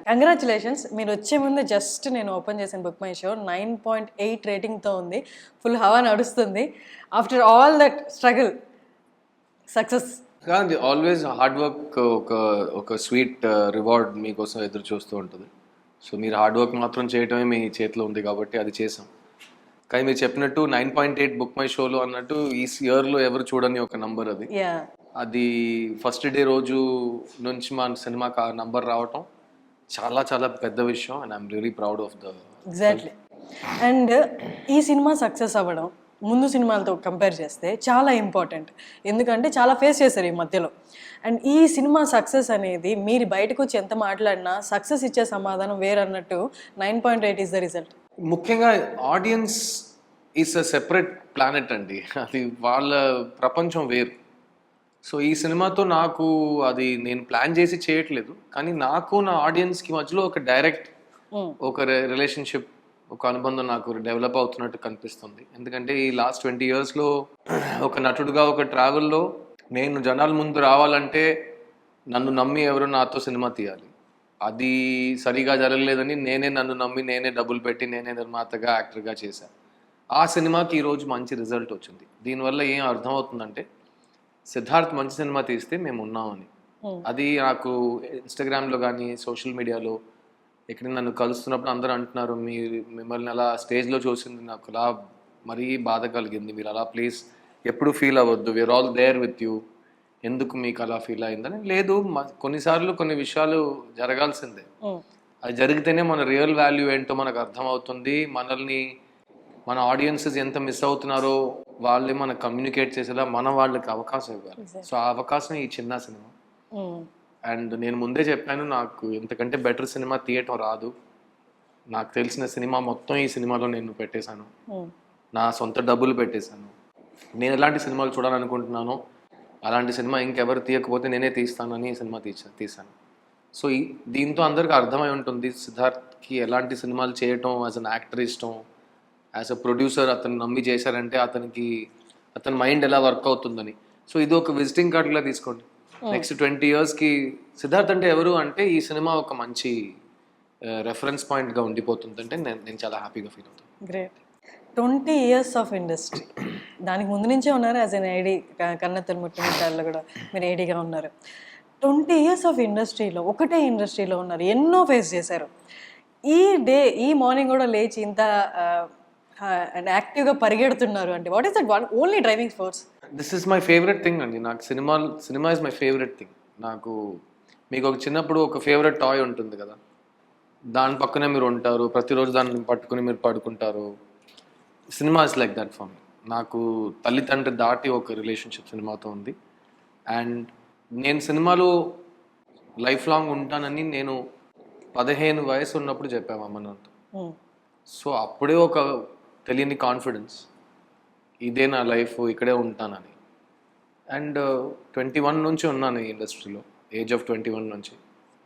Congratulations. మీరు వచ్చే ముందు జస్ట్ నేను ఓపెన్ చేసిన బుక్ మై షో 9.8 రేటింగ్తో ఉంది. ఫుల్ హవా నడుస్తుంది. After all that struggle success. కానీ ఆల్వేస్ హార్డ్ వర్క్ ఒక ఒక స్వీట్ రివార్డ్ మీకోసం ఎదురు చూస్తూ ఉంటుంది. సో మీరు హార్డ్ వర్క్ మాత్రం చేయటమే మీ చేతిలో ఉంది కాబట్టి అది చేసాం. కానీ మీరు చెప్పినట్టు 9.8 బుక్ మై షోలో అన్నట్టు ఈ ఇయర్లో ఎవరు చూడని ఒక నంబర్ అది. యా, అది ఫస్ట్ డే రోజు నుంచి మన సినిమాకి ఆ నంబర్ రావటం చాలా చాలా పెద్ద విషయం. And I'm really proud of the. Exactly. And ఈ సినిమా సక్సెస్ అవ్వడం ముందు సినిమాలతో కంపేర్ చేస్తే చాలా ఇంపార్టెంట్. ఎందుకంటే చాలా ఫేస్ చేశారు ఈ మధ్యలో. అండ్ ఈ సినిమా సక్సెస్ అనేది మీరు బయటకు వచ్చి ఎంత మాట్లాడినా సక్సెస్ ఇచ్చే సమాధానం వేరన్నట్టు 9.8 ఈస్ ద రిజల్ట్. ముఖ్యంగా audience is a separate planet అండి. అది వాళ్ళ ప్రపంచం వేరు. సో ఈ సినిమాతో నాకు అది నేను ప్లాన్ చేసి చేయట్లేదు, కానీ నాకు నా ఆడియన్స్కి మధ్యలో ఒక డైరెక్ట్ ఒక రిలేషన్షిప్, ఒక అనుబంధం నాకు డెవలప్ అవుతున్నట్టు కనిపిస్తుంది. ఎందుకంటే ఈ లాస్ట్ 20 yearsలో ఒక నటుడుగా ఒక ట్రావెల్లో నేను జనాల ముందు రావాలంటే నన్ను నమ్మి ఎవరు నాతో సినిమా తీయాలి. అది సరిగా జరగలేదని నేనే నన్ను నమ్మి నేనే డబ్బులు పెట్టి నేనే నిర్మాతగా యాక్టర్గా చేశాను. ఆ సినిమాకి ఈరోజు మంచి రిజల్ట్ వచ్చింది. దీనివల్ల ఏం అర్థమవుతుందంటే సిద్ధార్థ్ మంచి సినిమా తీస్తే మేము ఉన్నామని. అది నాకు ఇన్స్టాగ్రామ్లో కానీ సోషల్ మీడియాలో ఇక్కడ నన్ను కలుస్తున్నప్పుడు అందరూ అంటున్నారు, మిమ్మల్ని అలా స్టేజ్లో చూసింది నాకు అలా మరీ బాధ కలిగింది. మీరు అలా ప్లీజ్ ఎప్పుడు ఫీల్ అవ్వద్దు, we are all there with you, ఎందుకు మీకు అలా ఫీల్ అయిందని. లేదు, కొన్నిసార్లు కొన్ని విషయాలు జరగాల్సిందే. అది జరిగితేనే మన రియల్ వాల్యూ ఏంటో మనకు అర్థమవుతుంది. మనల్ని మన ఆడియన్సెస్ ఎంత మిస్ అవుతున్నారో వాళ్ళే మనకు కమ్యూనికేట్ చేసేలా మనం వాళ్ళకి అవకాశం ఇవ్వాలి. సో ఆ అవకాశం ఈ చిన్న సినిమా. అండ్ నేను ముందే చెప్పాను, నాకు ఇంతకంటే బెటర్ సినిమా తీయటం రాదు. నాకు తెలిసిన సినిమా మొత్తం ఈ సినిమాలో నేను పెట్టేశాను. నా సొంత డబ్బులు పెట్టేశాను. నేను ఎలాంటి సినిమాలు చూడాలనుకుంటున్నానో అలాంటి సినిమా ఇంకెవరు తీయకపోతే నేనే తీస్తానని ఈ సినిమా తీశాను. సో దీంతో అందరికీ అర్థమై ఉంటుంది సిద్ధార్థ్కి ఎలాంటి సినిమాలు చేయటం యాజ్ అన్ యాక్టర్ ఇష్టం, యాజ్ అ ప్రొడ్యూసర్ అతను నమ్మి చేశారంటే అతని మైండ్ ఎలా వర్క్ అవుతుందని. సో ఇది ఒక విజిటింగ్ కార్డులా తీసుకోండి. నెక్స్ట్ 20 yearsకి సిద్ధార్థ్ అంటే ఎవరు అంటే ఈ సినిమా ఒక మంచి రెఫరెన్స్ పాయింట్గా ఉండిపోతుందంటే నేను చాలా హ్యాపీగా ఫీల్ అవుతాను. గ్రేట్. 20 years ఆఫ్ ఇండస్ట్రీ, దానికి ముందు నుంచే ఉన్నారు యాజ్ అన్ ఐడి. కన్నతల్లి ముట్టిమిట్టాల్లో కూడా మీరు ఐడిగా ఉన్నారు. 20 years ఆఫ్ ఇండస్ట్రీలో ఒకటే ఇండస్ట్రీలో ఉన్నారు, ఎన్నో ఫేస్ చేశారు. ఈ మార్నింగ్ కూడా లేచి ఇంత యాక్టివ్గా పరిగెడుతున్నారు అంటే what is that only driving force? This is my favourite thing అండి. నాకు cinema is my favourite thing. నాకు మీకు ఒక చిన్నప్పుడు ఒక ఫేవరెట్ టాయ్ ఉంటుంది కదా, దాని పక్కనే మీరు ఉంటారు, ప్రతిరోజు దాన్ని పట్టుకుని మీరు పడుకుంటారు. Cinema is like that for me. నాకు తల్లిదండ్రి దాటి ఒక రిలేషన్షిప్ సినిమాతో ఉంది. అండ్ నేను సినిమాలో లైఫ్ లాంగ్ ఉంటానని నేను 15 వయసు ఉన్నప్పుడు చెప్పాము అమ్మ నాతో. సో అప్పుడే ఒక తెలియని కాన్ఫిడెన్స్, ఇదే నా లైఫ్, ఇక్కడే ఉంటానని. అండ్ 21 నుంచి ఉన్నాను ఈ ఇండస్ట్రీలో, ఏజ్ ఆఫ్ 21 నుంచి.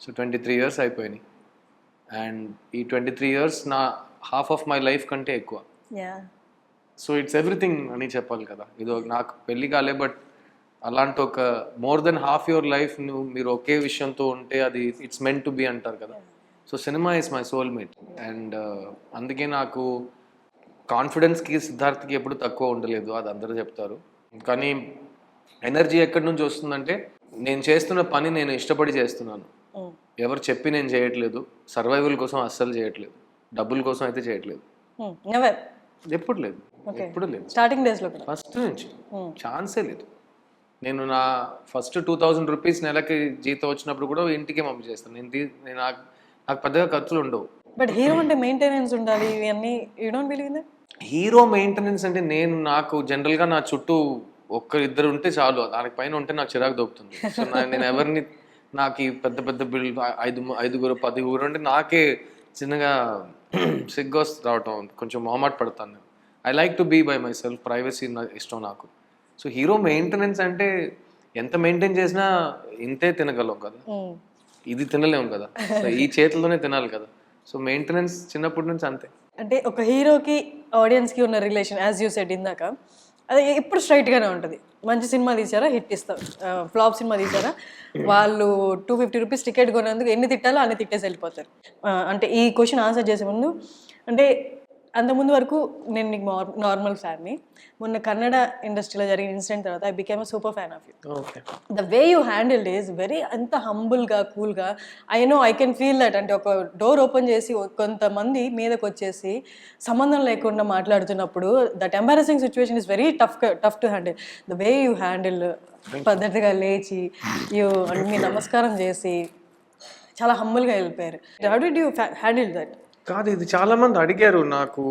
సో 23 years అయిపోయినాయి. అండ్ ఈ 23 years నా హాఫ్ ఆఫ్ మై లైఫ్ కంటే ఎక్కువ. సో ఇట్స్ ఎవ్రీథింగ్ అని చెప్పాలి కదా. ఇది నాకు పెళ్ళి కాలే, బట్ అలాంటి ఒక more than half your life మీరు ఒకే విషయంతో ఉంటే అది ఇట్స్ మెంట్ టు బీ అంటారు కదా. So cinema is my soulmate. And అందుకే నాకు కాన్ఫిడెన్స్కి సిద్ధార్థ్కి ఎప్పుడు తక్కువ ఉండలేదు, అది అందరూ చెప్తారు. కానీ ఎనర్జీ ఎక్కడి నుంచి వస్తుందంటే నేను చేస్తున్న పని నేను ఇష్టపడి చేస్తున్నాను. ఎవరు చెప్పి నేను చేయట్లేదు, సర్వైవల్ కోసం అస్సలు చేయట్లేదు, డబ్బుల కోసం అయితే చేయట్లేదు. ఎప్పుడు లేదు. స్టార్టింగ్ డేస్లో ఫస్ట్ నుంచి ఛాన్సే లేదు. నేను నా ఫస్ట్ 2000 rupees నెలకి జీతం వచ్చినప్పుడు కూడా ఇంటికే పంపించేస్తాను. నేను నాకు పెద్దగా ఖర్చులు ఉండవు. బట్ హీరో అంటే మెయింటెనెన్స్ ఉండాలి, ఇవన్నీ you don't believe in that? Hero maintenance అంటే నాకు జనరల్గా నా చుట్టూ ఒక్కరిద్దరు ఉంటే చాలు, దానికి పైన ఉంటే నాకు చిరాకు దొరుకుతుంది. సో నేను ఎవరిని నాకు ఈ పెద్ద పెద్ద బిల్ 5-10 అంటే నాకే చిన్నగా సిగ్గు రావటం, కొంచెం మొహమాట పడతాను. I like to be by myself, privacy ఇష్టం నాకు. సో హీరో మెయింటెనెన్స్ అంటే ఎంత మెయింటైన్ చేసినా ఇంతే తినగలం కదా, ఇది తినలేము కదా, ఈ చేతుల్లోనే తినాలి కదా. సో మెయింటెనెన్స్ చిన్నప్పటి నుంచి అంతే. అంటే ఒక హీరోకి ఆడియన్స్కి ఉన్న రిలేషన్ యాజ్ యూ సెడ్ ఇందాక, అది ఎప్పుడు స్ట్రైట్గానే ఉంటుంది. మంచి సినిమా తీసారా హిట్ ఇస్తారు, ఫ్లాప్ సినిమా తీసారా వాళ్ళు 250 రూపీస్ టికెట్ కొనేందుకు ఎన్ని తిట్టాలో అన్ని తిట్టేసి వెళ్ళిపోతారు. అంటే ఈ క్వశ్చన్ ఆన్సర్ చేసే ముందు, అంటే అంతకుముందు వరకు నేను నీకు నార్మల్ ఫ్యాన్ని, మొన్న కన్నడ ఇండస్ట్రీలో జరిగిన ఇన్సిడెంట్ తర్వాత I became super fan of you. The way you handled is very అంత హంబుల్గా కూల్గా. I can feel that. అంటే ఒక డోర్ ఓపెన్ చేసి కొంతమంది మీదకి వచ్చేసి సంబంధం లేకుండా మాట్లాడుతున్నప్పుడు that embarrassing situation is very tough to handle. The way you handle, పద్ధతిగా లేచి మీ నమస్కారం చేసి చాలా హంబుల్గా వెళ్ళిపోయారు. How did you handle that? కాదు, ఇది చాలా మంది అడిగారు నాకు.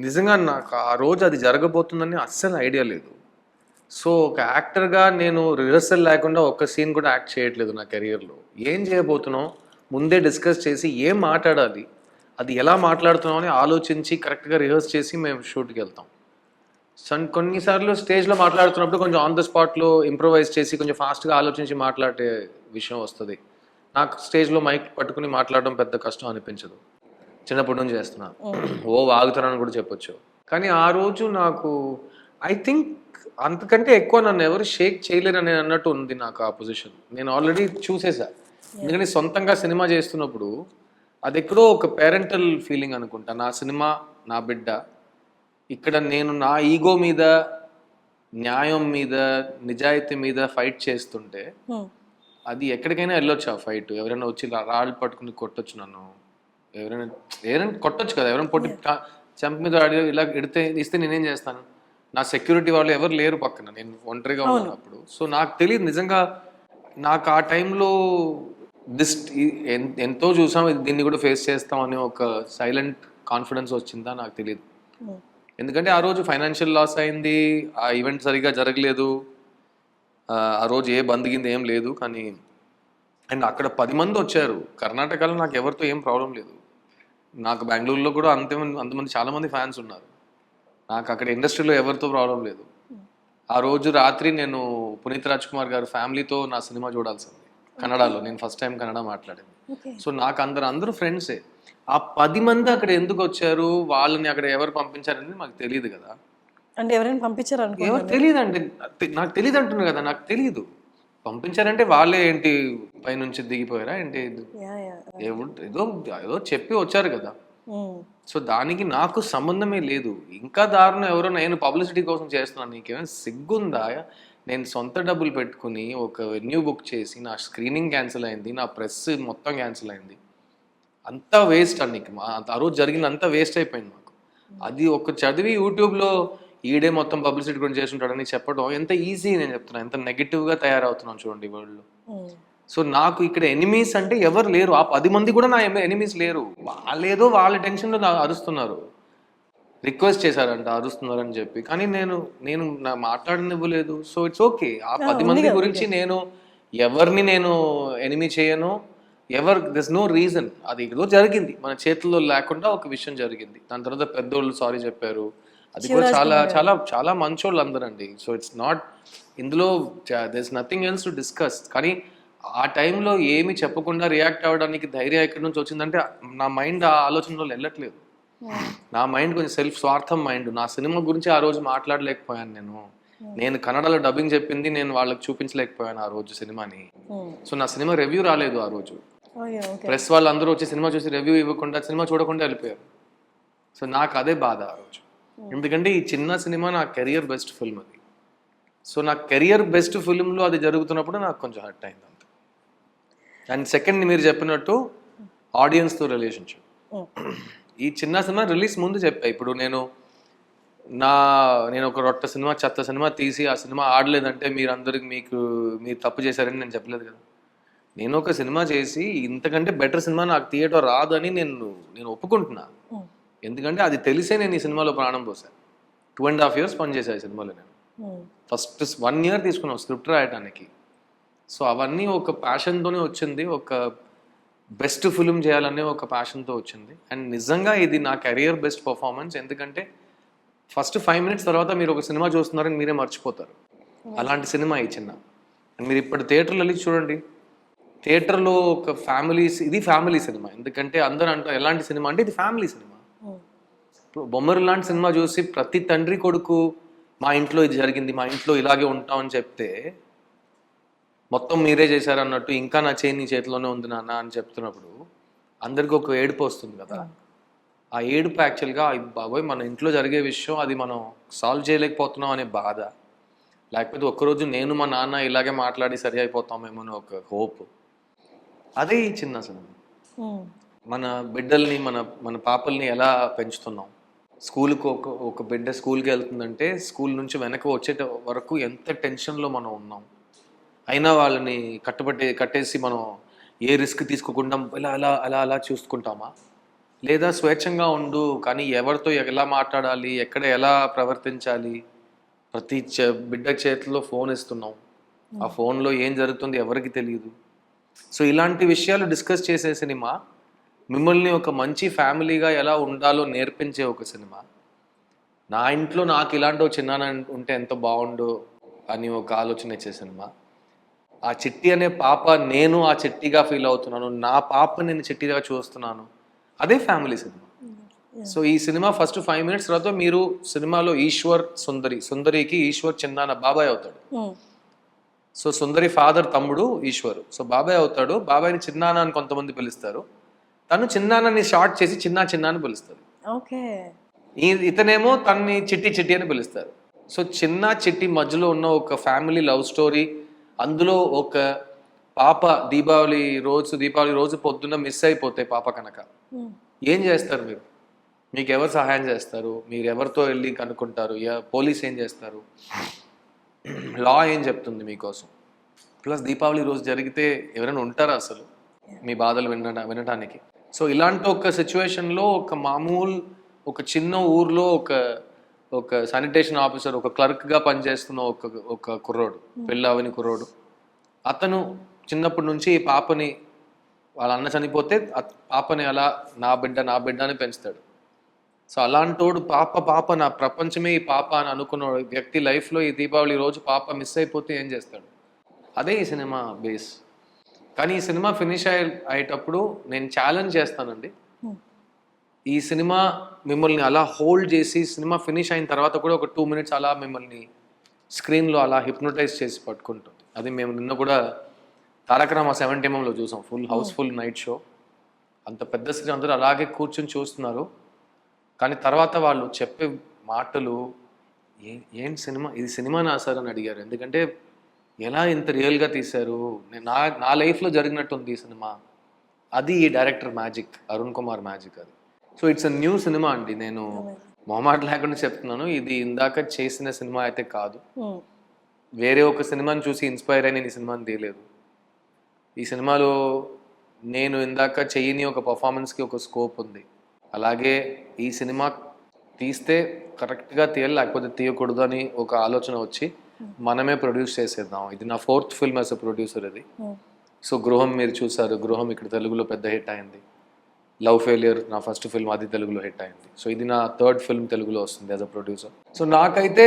నిజంగా నాకు ఆ రోజు అది జరగబోతుందని అస్సలు ఐడియా లేదు. సో ఒక యాక్టర్గా నేను రిహర్సల్ లేకుండా ఒక్క సీన్ కూడా యాక్ట్ చేయట్లేదు నా కెరియర్లో. ఏం చేయబోతున్నాం ముందే డిస్కస్ చేసి ఏం మాట్లాడాలి, అది ఎలా మాట్లాడుతున్నాం అని ఆలోచించి కరెక్ట్గా రిహర్స్ చేసి మేము షూట్కి వెళ్తాం. కొన్నిసార్లు స్టేజ్లో మాట్లాడుతున్నప్పుడు కొంచెం ఆన్ ద స్పాట్లో ఇంప్రూవైజ్ చేసి కొంచెం ఫాస్ట్గా ఆలోచించి మాట్లాడే విషయం వస్తుంది. నాకు స్టేజ్లో మైక్ పట్టుకుని మాట్లాడడం పెద్ద కష్టం అనిపించదు, చిన్నప్పటి నుంచి చేస్తున్నాను. వాగుతున్నాను కూడా చెప్పొచ్చు. కానీ ఆ రోజు నాకు ఐ థింక్ అంతకంటే ఎక్కువ నన్ను ఎవరు షేక్ చేయలేరని అన్నట్టు ఉంది నాకు ఆ పొజిషన్. నేను ఆల్రెడీ చూసేసా. ఎందుకంటే సొంతంగా సినిమా చేస్తున్నప్పుడు అది ఎక్కడో ఒక పేరెంటల్ ఫీలింగ్ అనుకుంటా. నా సినిమా, నా బిడ్డ. ఇక్కడ నేను నా ఈగో మీద, న్యాయం మీద, నిజాయితీ మీద ఫైట్ చేస్తుంటే అది ఎక్కడికైనా వెళ్ళొచ్చు ఆ ఫైట్. ఎవరైనా వచ్చి రాళ్ళు పట్టుకుని కొట్టొచ్చు నన్ను, ఎవరైనా కొట్టొచ్చు కదా, ఎవరైనా పొట్టి చెంప మీద ఇలా ఇస్తే నేనేం చేస్తాను? నా సెక్యూరిటీ వాళ్ళు ఎవరు లేరు పక్కన, నేను ఒంటరిగా ఉన్నప్పుడు. సో నాకు తెలియదు నిజంగా. నాకు ఆ టైంలో ఎంతో చూసాం, దీన్ని కూడా ఫేస్ చేస్తాం అనే ఒక సైలెంట్ కాన్ఫిడెన్స్ వచ్చిందా నాకు తెలియదు. ఎందుకంటే ఆ రోజు ఫైనాన్షియల్ లాస్ అయింది, ఆ ఈవెంట్ సరిగా జరగలేదు, ఆ రోజు ఏ బందిగింది ఏం లేదు. కానీ అండ్ అక్కడ 10 మంది వచ్చారు. కర్ణాటకలో నాకు ఎవరితో ఏం ప్రాబ్లం లేదు. నాకు బెంగళూరులో కూడా అంతమంది చాలా మంది ఫ్యాన్స్ ఉన్నారు. నాకు అక్కడ ఇండస్ట్రీలో ఎవరితో ప్రాబ్లం లేదు. ఆ రోజు రాత్రి నేను పునీత్ రాజ్ కుమార్ గారు ఫ్యామిలీతో నా సినిమా చూడాల్సింది కన్నడలో. నేను ఫస్ట్ టైం కన్నడ మాట్లాడింది. సో నాకు అందరూ ఫ్రెండ్సే. ఆ 10 మంది అక్కడ ఎందుకు వచ్చారు, వాళ్ళని అక్కడ ఎవరు పంపించారనేది మాకు తెలియదు కదా. అంటే ఎవరైనా పంపించారు అనుకో, ఎవరు తెలియదు అంటే నాకు తెలియదు అంటున్నారు కదా. నాకు తెలియదు పంపించారంటే వాళ్ళే ఏంటి పైనుంచి దిగిపోయారా ఏంటి, ఏదో చెప్పి వచ్చారు కదా. సో దానికి నాకు సంబంధమే లేదు. ఇంకా దారుణం ఎవరో నేను పబ్లిసిటీ కోసం చేస్తున్నాను, నీకేమైనా సిగ్గుందా? నేను సొంత డబ్బులు పెట్టుకుని ఒక వెన్యూ బుక్ చేసి నా స్క్రీనింగ్ క్యాన్సిల్ అయింది, నా ప్రెస్ మొత్తం క్యాన్సిల్ అయింది. అంతా వేస్ట్ అండి. ఆ రోజు జరిగింది అంతా వేస్ట్ అయిపోయింది మాకు. అది ఒక చదివి యూట్యూబ్లో ఈడే మొత్తం పబ్లిసిటీ గురించి చేస్తుంటాడని చెప్పడం ఎంత ఈజీ. నేను చెప్తున్నాను, ఎంత నెగిటివ్గా తయారవుతున్నాను చూడండి వరల్డ్లో. సో నాకు ఇక్కడ ఎనిమీస్ అంటే ఎవరు లేరు. ఆ 10 మంది కూడా నా ఎనిమీస్ లేరు. వాళ్ళేదో వాళ్ళ టెన్షన్లో అరుస్తున్నారు, రిక్వెస్ట్ చేశారంట అరుస్తున్నారు అని చెప్పి. కానీ నేను నా మాట్లాడనివ్వలేదు. So it's okay. ఆ 10 మంది గురించి నేను ఎవరిని నేను ఎనిమీ చేయను. This no reason. అది ఏదో జరిగింది మన చేతుల్లో లేకుండా ఒక విషయం జరిగింది. దాని తర్వాత పెద్దోళ్ళు సారీ చెప్పారు. అది కూడా చాలా చాలా చాలా మంచోళ్ళు అందరండి. సో ఇట్స్ నాట్, ఇందులో this nothing else to discuss. కానీ ఆ టైంలో ఏమి చెప్పకుండా రియాక్ట్ అవ్వడానికి ధైర్యం ఎక్కడి నుంచి వచ్చిందంటే నా మైండ్ ఆ ఆలోచనలో వెళ్ళట్లేదు. నా మైండ్ కొంచెం సెల్ఫ్ స్వార్థం మైండ్. నా సినిమా గురించి ఆ రోజు మాట్లాడలేకపోయాను. నేను కన్నడలో డబ్బింగ్ చెప్పింది నేను వాళ్ళకి చూపించలేకపోయాను ఆ రోజు సినిమాని. సో నా సినిమా రివ్యూ రాలేదు ఆ రోజు. ప్రెస్ వాళ్ళు అందరూ వచ్చి సినిమా చూసి రివ్యూ ఇవ్వకుండా, సినిమా చూడకుండా వెళ్ళిపోయారు. సో నాకు అదే బాధ ఆ రోజు. ఎందుకంటే ఈ చిన్న సినిమా నా కెరియర్ బెస్ట్ ఫిల్మ్ అది. సో నా కెరియర్ బెస్ట్ ఫిల్మ్లో అది జరుగుతున్నప్పుడు నాకు కొంచెం హర్ట్ అయింది అంతే. అండ్ సెకండ్, మీరు చెప్పినట్టు ఆడియన్స్తో రిలేషన్షిప్. ఈ చిన్న సినిమా రిలీజ్ ముందు చెప్పా. ఇప్పుడు నేను ఒక రొట్ట సినిమా, చెత్త సినిమా తీసి ఆ సినిమా ఆడలేదంటే మీరు తప్పు చేశారని నేను చెప్పలేదు కదా. నేను ఒక సినిమా చేసి ఇంతకంటే బెటర్ సినిమా నాకు థియేటర్ రాదు అని నేను ఒప్పుకుంటున్నా. ఎందుకంటే అది తెలిసే నేను ఈ సినిమాలో ప్రాణం పోసాను. 2.5 years పనిచేశాను ఈ సినిమాలో. నేను ఫస్ట్ 1 year తీసుకున్నాను స్క్రిప్ట్ రాయడానికి. సో అవన్నీ ఒక ప్యాషన్తోనే వచ్చింది. ఒక బెస్ట్ ఫిల్మ్ చేయాలనే ఒక ప్యాషన్తో వచ్చింది. అండ్ నిజంగా ఇది నా కెరియర్ బెస్ట్ పర్ఫార్మెన్స్. ఎందుకంటే ఫస్ట్ 5 minutes తర్వాత మీరు ఒక సినిమా చూస్తున్నారని మీరే మర్చిపోతారు. అలాంటి సినిమా ఈ చిన్న. అండ్ మీరు ఇప్పుడు థియేటర్లో వెళ్ళి చూడండి. థియేటర్లో ఒక ఇది ఫ్యామిలీ సినిమా. ఎందుకంటే అందరూ అంటారు ఎలాంటి సినిమా అంటే ఇది ఫ్యామిలీ సినిమా. బొమ్మరు లాంటి సినిమా చూసి ప్రతి తండ్రి కొడుకు మా ఇంట్లో ఇది జరిగింది, మా ఇంట్లో ఇలాగే ఉంటాం అని చెప్తే మొత్తం మీరే చేశారు అన్నట్టు, ఇంకా నా చేయి నీ చేతిలోనే ఉంది నాన్న అని చెప్తున్నప్పుడు అందరికీ ఒక ఏడుపు వస్తుంది కదా. ఆ ఏడుపు యాక్చువల్గా బాబోయ్ మన ఇంట్లో జరిగే విషయం, అది మనం సాల్వ్ చేయలేకపోతున్నాం అనే బాధ, లేకపోతే ఒక్కరోజు నేను మా నాన్న ఇలాగే మాట్లాడి సరి అయిపోతామేమో అని ఒక హోప్. అదే ఈ చిన్న సినిమా. మన బిడ్డల్ని మన మన పాపల్ని ఎలా పెంచుతున్నాం, స్కూల్కి ఒక బిడ్డ స్కూల్కి వెళ్తుందంటే స్కూల్ నుంచి వెనక వచ్చే వరకు ఎంత టెన్షన్లో మనం ఉన్నాం, అయినా వాళ్ళని కట్టేసి మనం ఏ రిస్క్ తీసుకోకుండా ఇలా అలా అలా అలా చూసుకుంటామా, లేదా స్వేచ్ఛంగా ఉండు కానీ ఎవరితో ఎలా మాట్లాడాలి, ఎక్కడ ఎలా ప్రవర్తించాలి, ప్రతి బిడ్డ చేతిలో ఫోన్ ఇస్తున్నాం, ఆ ఫోన్లో ఏం జరుగుతుంది ఎవరికి తెలియదు. సో ఇలాంటి విషయాలు డిస్కస్ చేసే సినిమా, మిమ్మల్ని ఒక మంచి ఫ్యామిలీగా ఎలా ఉండాలో నేర్పించే ఒక సినిమా. నా ఇంట్లో నాకు ఇలాంటి ఒక చిన్న ఉంటే ఎంత బాగుండు అని ఒక ఆలోచన ఇచ్చే సినిమా. ఆ చిట్టి అనే పాప, నేను ఆ చిట్టిగా ఫీల్ అవుతున్నాను, నా పాప నేను చిట్టిగా చూస్తున్నాను, అదే ఫ్యామిలీ సినిమా. సో ఈ సినిమా ఫస్ట్ 5 minutes తర్వాత మీరు సినిమాలో ఈశ్వర్ సుందరికి ఈశ్వర్ చిన్నాన్న బాబాయ్ అవుతాడు. సో సుందరి ఫాదర్ తమ్ముడు ఈశ్వర్, సో బాబాయ్ అవుతాడు. బాబాయ్ని చిన్నాన్న అని కొంతమంది పిలుస్తారు, తను చిన్నాన్నని షార్ట్ చేసి చిన్న అని పిలుస్తారు. ఓకే. ఇతనేమో తన్ని చిట్టి అని పిలుస్తారు. సో చిన్న చిట్టి మధ్యలో ఉన్న ఒక ఫ్యామిలీ లవ్ స్టోరీ. అందులో ఒక పాప దీపావళి రోజు పొద్దున్న మిస్ అయిపోతే పాప కనుక ఏం చేస్తారు మీరు, మీకు ఎవరు సహాయం చేస్తారు, మీరు ఎవరితో వెళ్ళి కనుక్కుంటారు, పోలీస్ ఏం చేస్తారు, లా ఏం చెప్తుంది మీకోసం, ప్లస్ దీపావళి రోజు జరిగితే ఎవరైనా ఉంటారా అసలు మీ బాధలు వినడానికి. సో ఇలాంటి ఒక సిచ్యువేషన్లో ఒక మామూలు ఒక చిన్న ఊర్లో ఒక శానిటేషన్ ఆఫీసర్, ఒక క్లర్క్గా పనిచేస్తున్న ఒక కుర్రోడు, పెళ్ళావని కుర్రోడు, అతను చిన్నప్పటి నుంచి ఈ పాపని, వాళ్ళ అన్న చనిపోతే పాపని అలా నా బిడ్డ అని పెంచుతాడు. సో అలాంటోడు పాప నా ప్రపంచమే ఈ పాప అని అనుకున్న వ్యక్తి లైఫ్లో ఈ దీపావళి రోజు పాప మిస్ అయిపోతే ఏం చేస్తాడు, అదే ఈ సినిమా బేస్. కానీ ఈ సినిమా ఫినిష్ అయ్యేటప్పుడు నేను ఛాలెంజ్ చేస్తానండి, ఈ సినిమా మిమ్మల్ని అలా హోల్డ్ చేసి సినిమా ఫినిష్ అయిన తర్వాత కూడా ఒక 2 minutes అలా మిమ్మల్ని స్క్రీన్లో అలా హిప్నోటైజ్ చేసి పట్టుకుంటుంది. అది మేము నిన్న కూడా తారక రామ 7 చూసాం, ఫుల్ హౌస్ఫుల్ నైట్ షో. అంత పెద్ద స్క్రీన్ అందరూ అలాగే కూర్చొని చూస్తున్నారు, కానీ తర్వాత వాళ్ళు చెప్పే మాటలు ఏం సినిమా, ఇది సినిమానా సార్ అని అడిగారు. ఎందుకంటే ఎలా ఇంత రియల్గా తీశారు, నా లైఫ్లో జరిగినట్టుంది ఈ సినిమా. అది ఈ director magic, Arun Kumar magic అది. So it's a new cinema అండి, నేను మొహమాట లేకుండా చెప్తున్నాను. ఇది ఇందాక చేసిన సినిమా అయితే కాదు, వేరే ఒక సినిమాని చూసి ఇన్స్పైర్ అయి నేను ఈ సినిమాని తీయలేదు. ఈ సినిమాలో నేను ఇందాక చెయ్యని ఒక పర్ఫార్మెన్స్కి ఒక స్కోప్ ఉంది. అలాగే ఈ సినిమా తీస్తే కరెక్ట్గా తీయాలి, లేకపోతే తీయకూడదు అని ఒక ఆలోచన వచ్చి మనమే ప్రొడ్యూస్ చేసేద్దాం. ఇది నా 4th film as a producer ఇది. సో గృహం మీరు చూసారు, గృహం ఇక్కడ తెలుగులో పెద్ద హిట్ అయింది. లవ్ ఫెయిలియర్ నా ఫస్ట్ ఫిల్మ్, అది తెలుగులో హిట్ అయింది. సో ఇది నా 3rd ఫిల్మ్ తెలుగులో వస్తుంది యాజ్ అ ప్రొడ్యూసర్. సో నాకైతే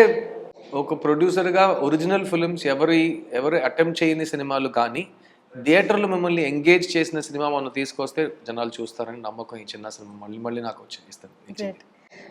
ఒక ప్రొడ్యూసర్గా ఒరిజినల్ ఫిల్మ్స్ ఎవరు అటెంప్ట్ చేయని సినిమాలు కానీ థియేటర్లో మిమ్మల్ని ఎంగేజ్ చేసిన సినిమా మనం తీసుకొస్తే జనాలు చూస్తారని నమ్మకం ఈ చిన్న సినిమా మళ్ళీ నాకు వచ్చింది.